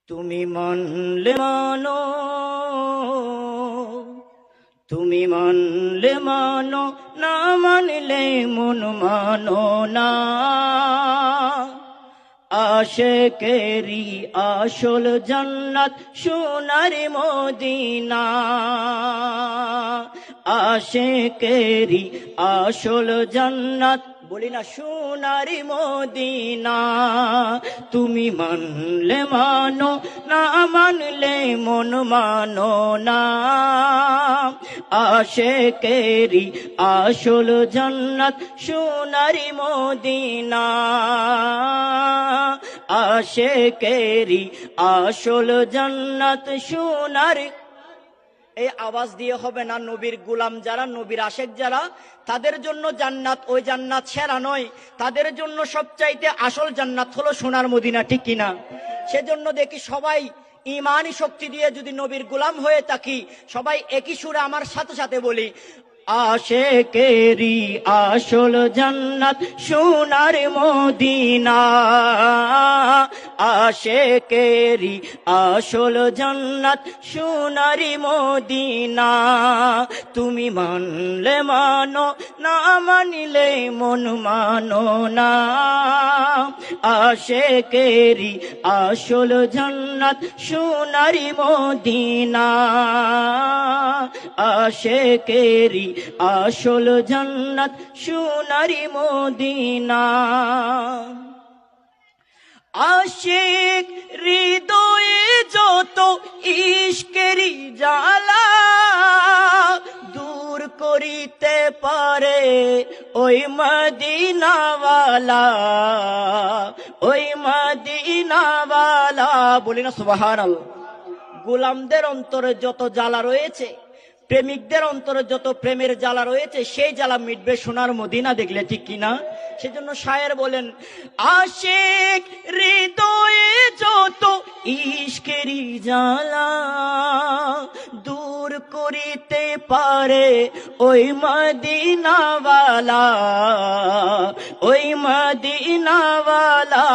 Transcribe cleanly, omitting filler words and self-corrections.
তুমি মানলে মানো, তুমি মানলে মানো, না মানলে মন মানো না। আশিকেরি আসল জান্নাত সোনার মদিনা, আশিকেরি আসল জান্নাত বলি না সোনার মদিনা। তুমি মানলে মানো, না মানলে মন মানো না। আশিকেরি আসল জান্নাত সোনার মদিনা, আশিকেরি আসল জান্নাত সোনার। এই আওয়াজ দিয়ে হবে না। নবীর গোলাম যারা, নবীর আশেক যারা, তাদের জন্য জান্নাত ওই জান্নাত সেরা নয়, তাদের জন্য সবচাইতে আসল জান্নাত হলো সোনার মদিনা, ঠিক কিনা? সেজন্য দেখি সবাই ইমানি শক্তি দিয়ে যদি নবীর গোলাম হয়ে থাকি, সবাই একই সুরে আমার সাথে সাথে বলি, আশিকেরি আসল জান্নাত সোনার মদিনা, আশিকেরি আসল জান্নাত সোনার মদিনা। তুমি মানলে মানো, না মানিলে মন মানো না। আশিকেরি আসল জান্নাত সোনার মদিনা, আশিকেরি আসল জান্নাত সোনার মদিনা। আশিক হৃদয়ে যত ইশকেরি জ্বালা দূর করিতে পারে ওই মদিনাওয়ালা, ওই মদিনাওয়ালা। বলি না সুবহানাল্লাহ। গোলামদের অন্তরে যত জ্বালা রয়েছে, প্রেমিকদের অন্তরে যত প্রেমের জ্বালা রয়েছে, সেই জ্বালা মিটবে সোনার মদিনা দেখলে, ঠিক কিনা? সেজন্য শায়ের বলেন, আশিক হৃদয়ে যত ইশকেরি জ্বালা দূর করিতে পারে ওই মদিনাওয়ালা, ওই মদিনাওয়ালা।